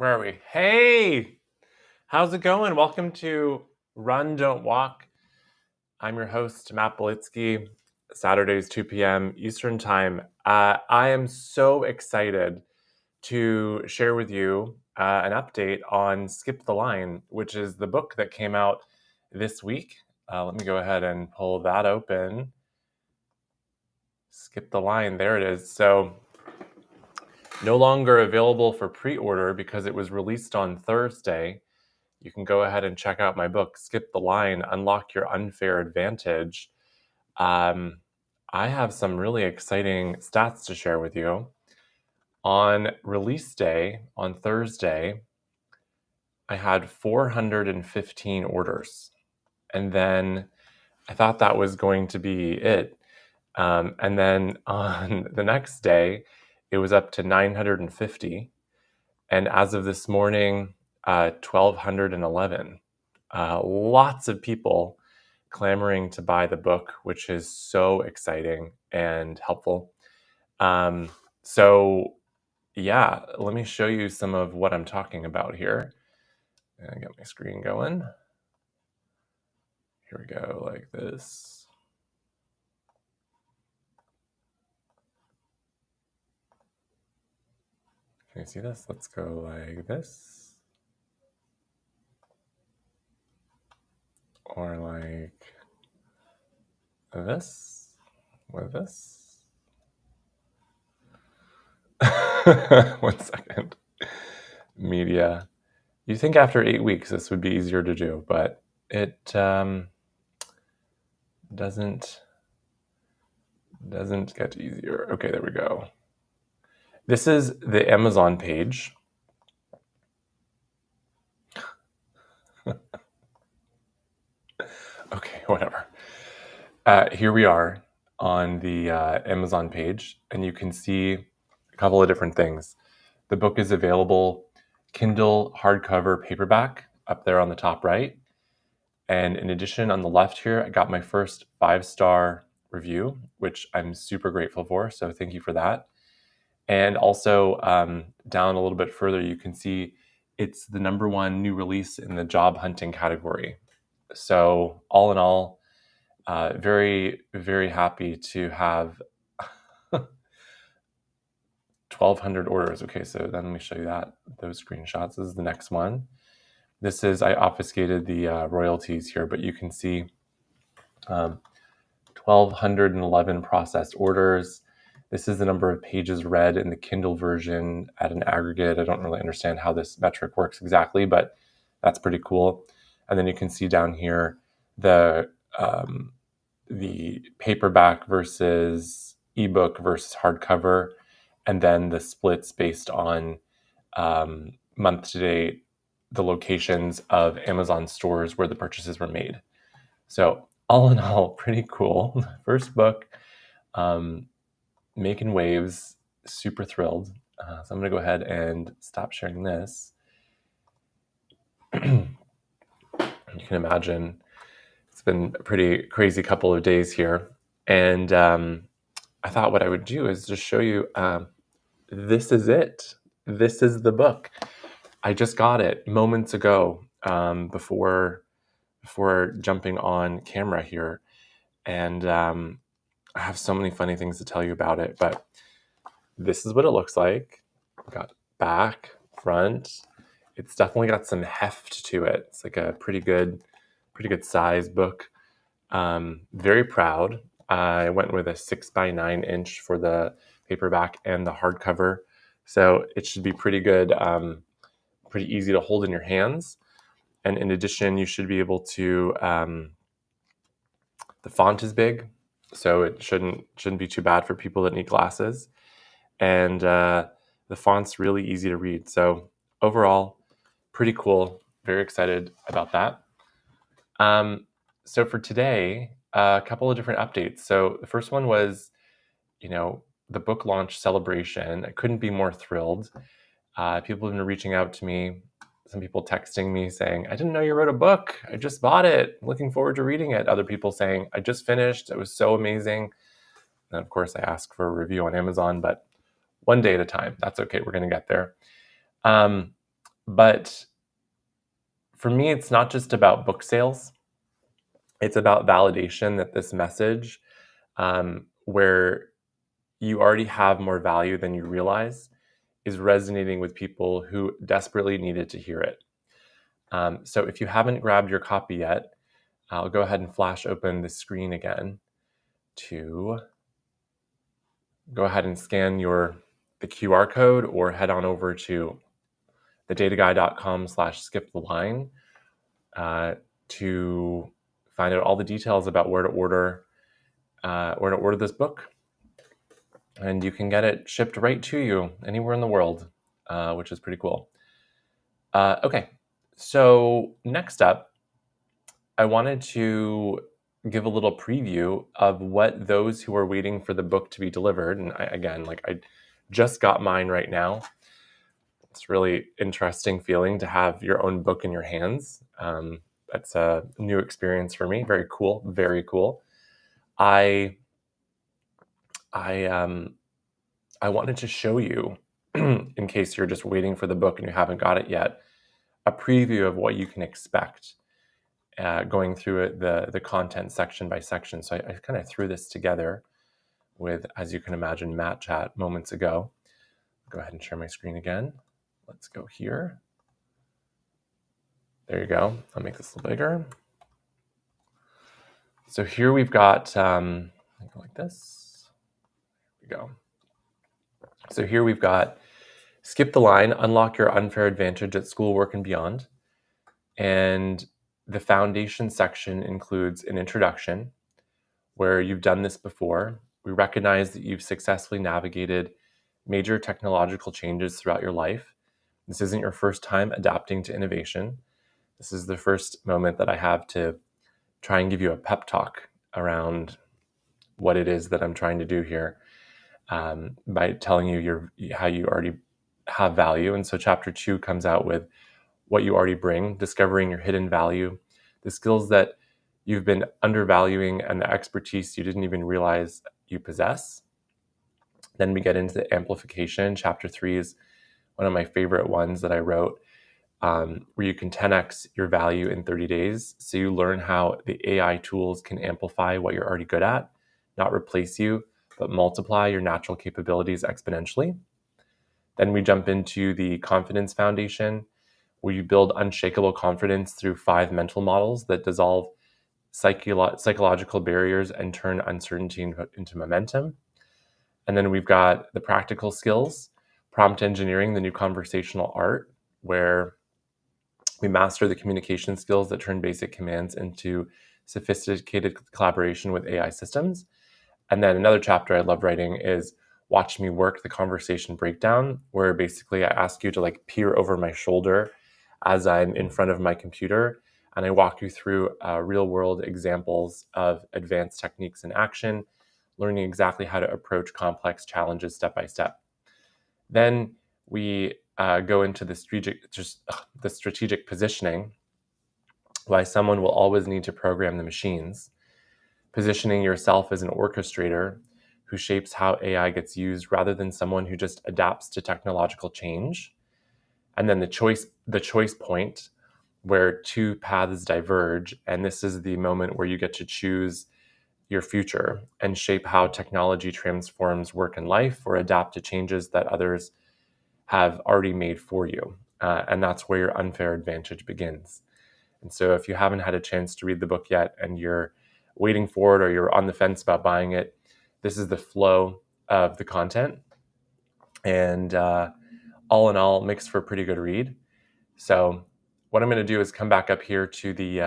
Where are we? Hey, how's it going? Welcome to Run, Don't Walk. I'm your host, Matt Belitsky, Saturdays, 2 p.m. Eastern Time. I am so excited to share with you an update on Skip the Line, which is the book that came out this week. Let me go ahead and pull that open. Skip the Line, there it is. So, no longer available for pre-order because it was released on Thursday. You can go ahead and check out my book, Skip the Line, Unlock Your Unfair Advantage. I have some really exciting stats to share with you. On release day, on Thursday, I had 415 orders. And then I thought that was going to be it. And then on the next day, it was up to 950. And as of this morning, 1,211. Lots of people clamoring to buy the book, which is so exciting and helpful. So, yeah, let me show you some of what I'm talking about here. And get my screen going. Here we go, like this. Can you see this? Let's go like this. Or like this. With this. 1 second. Media. You think after 8 weeks this would be easier to do, but it doesn't get easier. Okay, there we go. This is the Amazon page. Okay, whatever. Here we are on the Amazon page, and you can see a couple of different things. The book is available Kindle, hardcover, paperback up there on the top right. And in addition, on the left here, I got my first 5-star review, which I'm super grateful for. So thank you for that. And also down a little bit further, you can see it's the #1 new release in the job hunting category. So all in all, very, very happy to have 1,200 orders. Okay, so then let me show you those screenshots. This is the next one. This is, I obfuscated the royalties here, but you can see 1,211 processed orders. This is the number of pages read in the Kindle version at an aggregate. I don't really understand how this metric works exactly, but that's pretty cool. And then you can see down here the paperback versus ebook versus hardcover, and then the splits based on month to date, the locations of Amazon stores where the purchases were made. So all in all, pretty cool. First book, making waves, super thrilled. So I'm going to go ahead and stop sharing this. You can imagine it's been a pretty crazy couple of days here. And I thought what I would do is just show you, this is it. This is the book. I just got it moments ago before jumping on camera here. And I have so many funny things to tell you about it, but this is what it looks like. We've got back, front. It's definitely got some heft to it. It's like a pretty good size book. Very proud. I went with a 6x9 inch for the paperback and the hardcover. So it should be pretty good, pretty easy to hold in your hands. And in addition, you should be able to, the font is big, so it shouldn't be too bad for people that need glasses. And the font's really easy to read. So overall, pretty cool. Very excited about that. So for today, a couple of different updates. So the first one was, the book launch celebration. I couldn't be more thrilled. People have been reaching out to me. Some people texting me saying, I didn't know you wrote a book. I just bought it. Looking forward to reading it. Other people saying, I just finished. It was so amazing. And of course, I asked for a review on Amazon, but one day at a time. That's okay. We're going to get there. But for me, it's not just about book sales. It's about validation that this message, where you already have more value than you realize, is resonating with people who desperately needed to hear it. So if you haven't grabbed your copy yet, I'll go ahead and flash open the screen again to go ahead and scan the QR code, or head on over to thedataguy.com/skiptheline to find out all the details about where to order this book. And you can get it shipped right to you anywhere in the world, which is pretty cool. Okay, so next up, I wanted to give a little preview of what those who are waiting for the book to be delivered, and I just got mine right now. It's a really interesting feeling to have your own book in your hands. That's a new experience for me. Very cool. Very cool. I wanted to show you, in case you're just waiting for the book and you haven't got it yet, a preview of what you can expect going through it, the content section by section. So I kind of threw this together with, as you can imagine, Matt Chat moments ago. Go ahead and share my screen again. Let's go here. There you go. I'll make this a little bigger. So here we've got, like this. There we go. So here we've got Skip the Line, Unlock Your Unfair Advantage at School, Work, and Beyond. And the foundation section includes an introduction where you've done this before. We recognize that you've successfully navigated major technological changes throughout your life. This isn't your first time adapting to innovation. This is the first moment that I have to try and give you a pep talk around what it is that I'm trying to do here, by telling you how you already have value. And so chapter 2 comes out with what you already bring, discovering your hidden value, the skills that you've been undervaluing, and the expertise you didn't even realize you possess. Then we get into the amplification. Chapter 3 is one of my favorite ones that I wrote, where you can 10x your value in 30 days. So you learn how the AI tools can amplify what you're already good at, not replace you, but multiply your natural capabilities exponentially. Then we jump into the confidence foundation, where you build unshakable confidence through 5 mental models that dissolve psychological barriers and turn uncertainty into momentum. And then we've got the practical skills, prompt engineering, the new conversational art, where we master the communication skills that turn basic commands into sophisticated collaboration with AI systems. And then another chapter I love writing is Watch Me Work, the conversation breakdown, where basically I ask you to peer over my shoulder as I'm in front of my computer, and I walk you through real world examples of advanced techniques in action, learning exactly how to approach complex challenges step by step. Then we go into the strategic positioning, why someone will always need to program the machines, positioning yourself as an orchestrator who shapes how AI gets used rather than someone who just adapts to technological change. And then the choice point, where 2 paths diverge, and this is the moment where you get to choose your future and shape how technology transforms work and life, or adapt to changes that others have already made for you. And that's where your unfair advantage begins. And so if you haven't had a chance to read the book yet and you're waiting for it, or you're on the fence about buying it, this is the flow of the content. And all in all, makes for a pretty good read. So what I'm going to do is come back up here to the,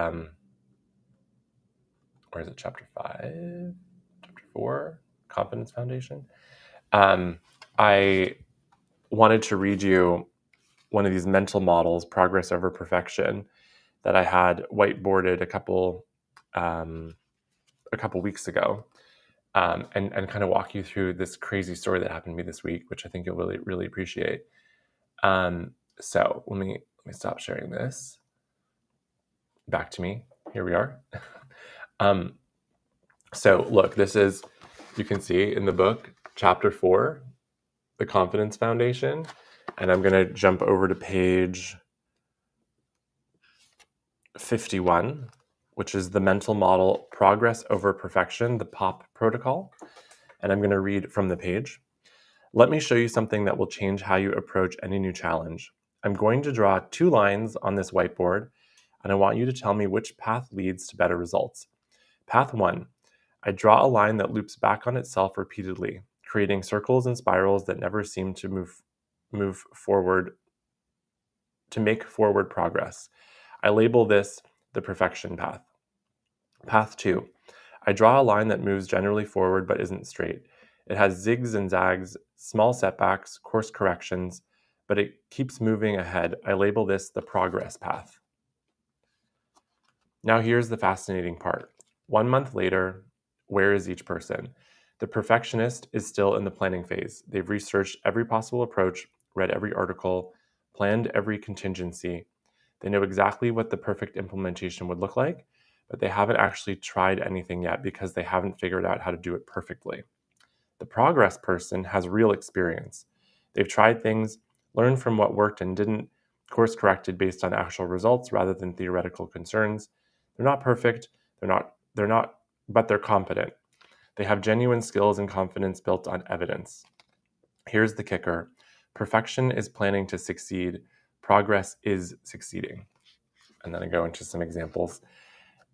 where is it? Chapter 5, chapter 4, Confidence Foundation. I wanted to read you one of these mental models, Progress Over Perfection, that I had whiteboarded a couple weeks ago, and kind of walk you through this crazy story that happened to me this week, which I think you'll really, really appreciate. So let me stop sharing this. Back to me. Here we are. So look, this is, you can see in the book, chapter 4, the Confidence Foundation. And I'm going to jump over to page 51, which is the mental model Progress Over Perfection, the POP protocol. And I'm going to read from the page. Let me show you something that will change how you approach any new challenge. I'm going to draw 2 lines on this whiteboard, and I want you to tell me which path leads to better results. Path 1. I draw a line that loops back on itself repeatedly, creating circles and spirals that never seem to move forward, to make forward progress. I label this the perfection path. Path 2. I draw a line that moves generally forward but isn't straight. It has zigs and zags, small setbacks, course corrections, but it keeps moving ahead. I label this the progress path. Now here's the fascinating part. 1 month later, where is each person? The perfectionist is still in the planning phase. They've researched every possible approach, read every article, planned every contingency. They know exactly what the perfect implementation would look like, but they haven't actually tried anything yet because they haven't figured out how to do it perfectly. The progress person has real experience. They've tried things, learned from what worked and didn't, course corrected based on actual results rather than theoretical concerns. They're not perfect, but they're competent. They have genuine skills and confidence built on evidence. Here's the kicker. Perfection is planning to succeed. Progress is succeeding. And then I go into some examples.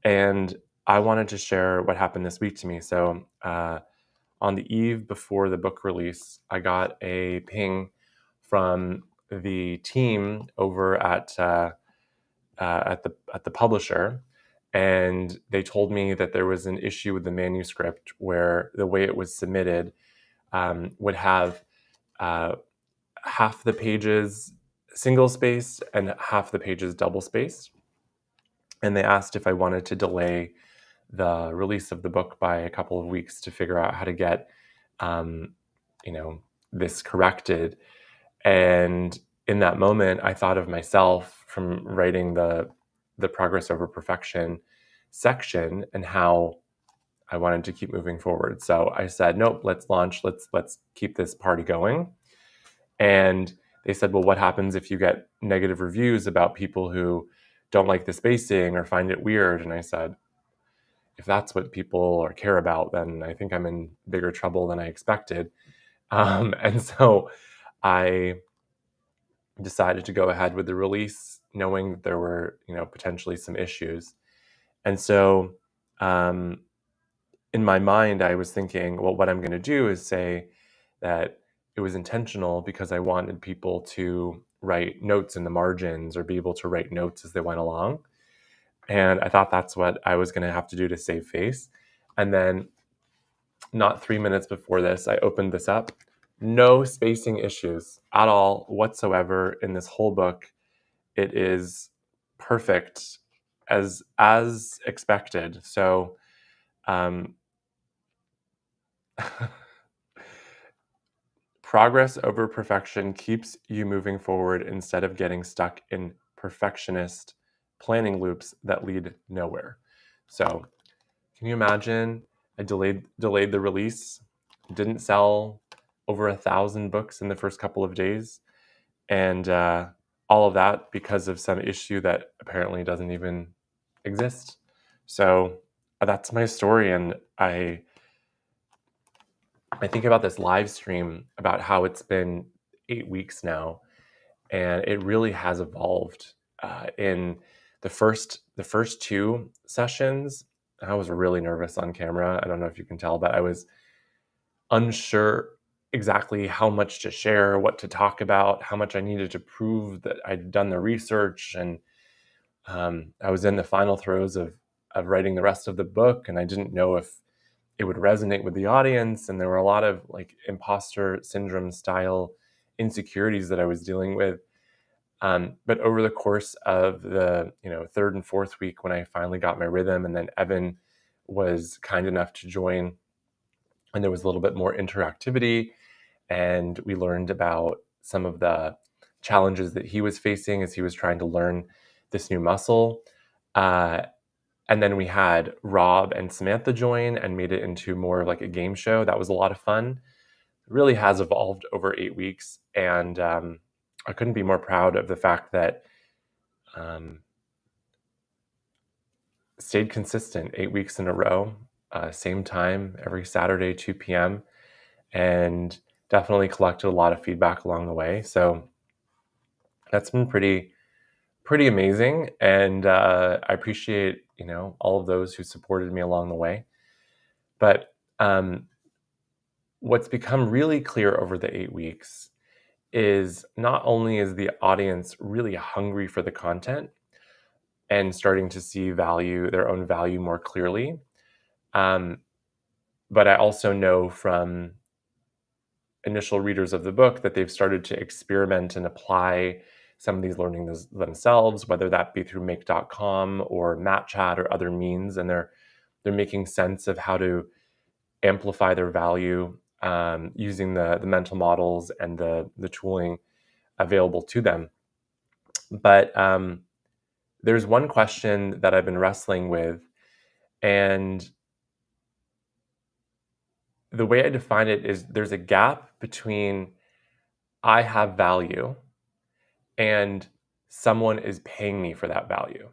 And I wanted to share what happened this week to me. So on the eve before the book release, I got a ping from the team over at the publisher, and they told me that there was an issue with the manuscript where the way it was submitted would have half the pages single spaced and half the pages double spaced. And they asked if I wanted to delay the release of the book by a couple of weeks to figure out how to get, this corrected. And in that moment, I thought of myself from writing the Progress Over Perfection section and how I wanted to keep moving forward. So I said, nope, let's launch. Let's keep this party going. And they said, well, what happens if you get negative reviews about people who don't like the spacing or find it weird? And I said, if that's what people care about, then I think I'm in bigger trouble than I expected. And so I decided to go ahead with the release, knowing that there were, potentially some issues. And so in my mind, I was thinking, well, what I'm going to do is say that it was intentional because I wanted people to write notes in the margins or be able to write notes as they went along. And I thought that's what I was going to have to do to save face. And then not 3 minutes before this, I opened this up. No spacing issues at all whatsoever in this whole book. It is perfect as expected. So progress over perfection keeps you moving forward instead of getting stuck in perfectionist planning loops that lead nowhere. So can you imagine I delayed the release, didn't sell over 1,000 books in the first couple of days, and all of that because of some issue that apparently doesn't even exist. So that's my story, and I think about this live stream about how it's been 8 weeks now, and it really has evolved. In the first 2 sessions, I was really nervous on camera. I don't know if you can tell, but I was unsure exactly how much to share, what to talk about, how much I needed to prove that I'd done the research. And I was in the final throes of writing the rest of the book, and I didn't know if it would resonate with the audience. And there were a lot of imposter syndrome style insecurities that I was dealing with. But over the course of the 3rd and 4th week, when I finally got my rhythm, and then Evan was kind enough to join, and there was a little bit more interactivity, and we learned about some of the challenges that he was facing as he was trying to learn this new muscle. And then we had Rob and Samantha join and made it into more of a game show. That was a lot of fun. It really has evolved over 8 weeks, and I couldn't be more proud of the fact that stayed consistent 8 weeks in a row, same time every Saturday, 2 p.m., and definitely collected a lot of feedback along the way. So that's been pretty amazing, and I appreciate all of those who supported me along the way. But what's become really clear over the 8 weeks is not only is the audience really hungry for the content and starting to see their own value more clearly, but I also know from initial readers of the book that they've started to experiment and apply some of these learnings themselves, whether that be through Make.com or MatChat or other means, and they're making sense of how to amplify their value using the mental models and the tooling available to them. But there's one question that I've been wrestling with, and the way I define it is there's a gap between I have value and someone is paying me for that value.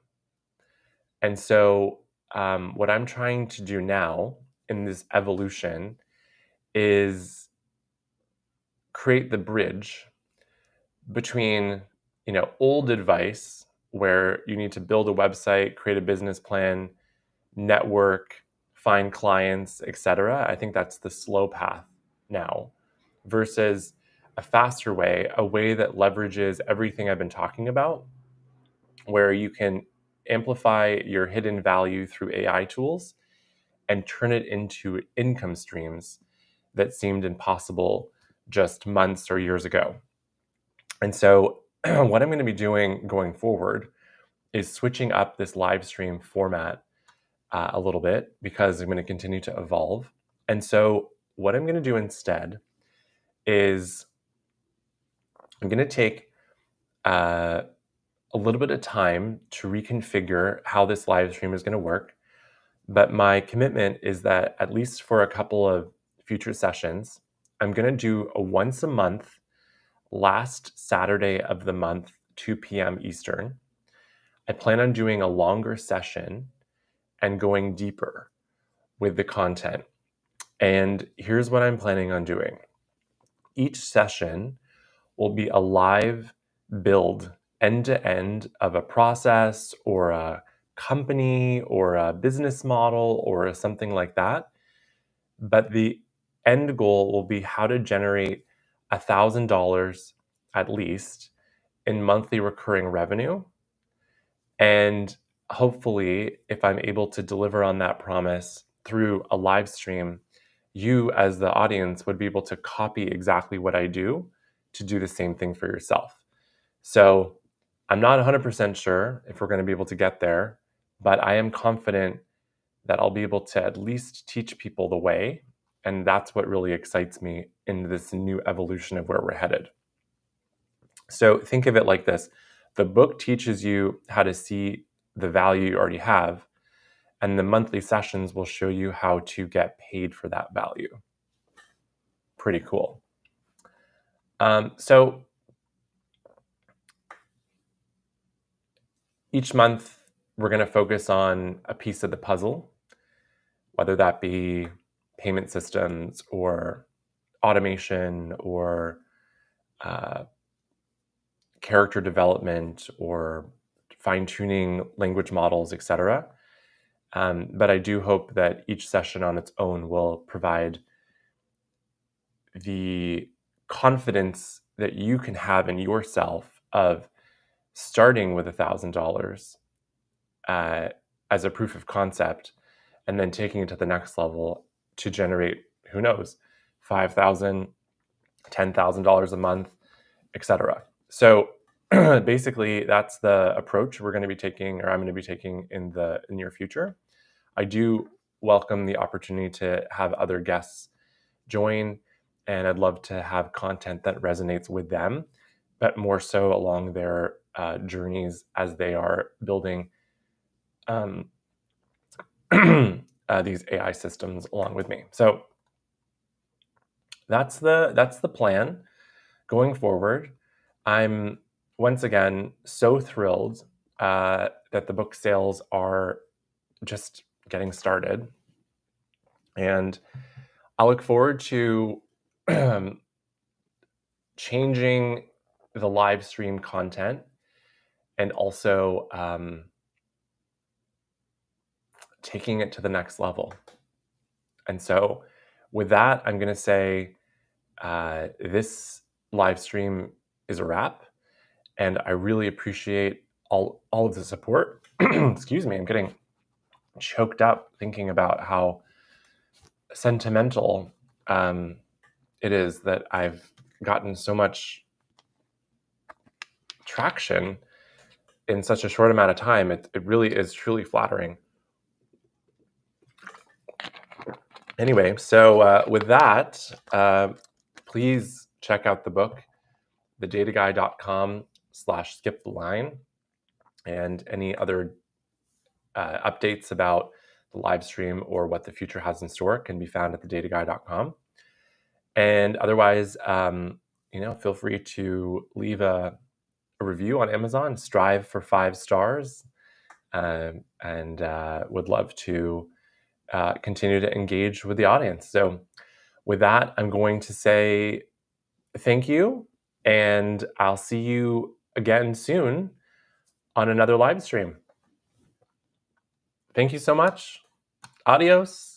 And so what I'm trying to do now in this evolution is create the bridge between old advice where you need to build a website, create a business plan, network, find clients, etc. I think that's the slow path now, versus a faster way, a way that leverages everything I've been talking about, where you can amplify your hidden value through AI tools and turn it into income streams that seemed impossible just months or years ago. And so what I'm going to be doing going forward is switching up this live stream format a little bit, because I'm going to continue to evolve. And so what I'm going to do instead is I'm going to take a little bit of time to reconfigure how this live stream is going to work. But my commitment is that at least for a couple of future sessions, I'm going to do a once a month, last Saturday of the month, 2 p.m. Eastern. I plan on doing a longer session and going deeper with the content. And here's what I'm planning on doing. Each session will be a live build end to end of a process or a company or a business model or something like that. But the end goal will be how to generate $1,000 at least in monthly recurring revenue. And hopefully, if I'm able to deliver on that promise through a live stream, you as the audience would be able to copy exactly what I do to do the same thing for yourself. So I'm not 100% sure if we're going to be able to get there, but I am confident that I'll be able to at least teach people the way. And that's what really excites me in this new evolution of where we're headed. So think of it like this. The book teaches you how to see the value you already have, and the monthly sessions will show you how to get paid for that value. Pretty cool. So each month, we're going to focus on a piece of the puzzle, whether that be payment systems or automation or character development or fine-tuning language models, etc. But I do hope that each session on its own will provide the confidence that you can have in yourself of starting with $1,000 as a proof of concept, and then taking it to the next level to generate, who knows, $5,000, $10,000 a month, etc. So basically, that's the approach we're going to be taking, or I'm going to be taking in the near future. I do welcome the opportunity to have other guests join, and I'd love to have content that resonates with them, but more so along their journeys as they are building these AI systems along with me. So that's the plan going forward. I'm once again so thrilled that the book sales are just getting started. And I look forward to changing the live stream content and also taking it to the next level. And so with that, I'm going to say this live stream is a wrap, and I really appreciate all of the support. Excuse me, I'm getting choked up thinking about how sentimental it is that I've gotten so much traction in such a short amount of time. It really is truly flattering. Anyway, so with that, please check out the book, thedataguy.com/skiptheline, and any other updates about the live stream or what the future has in store can be found at thedataguy.com. And otherwise, feel free to leave a review on Amazon. Strive for 5 stars, and would love to continue to engage with the audience. So with that, I'm going to say thank you, and I'll see you again soon on another live stream. Thank you so much. Adios.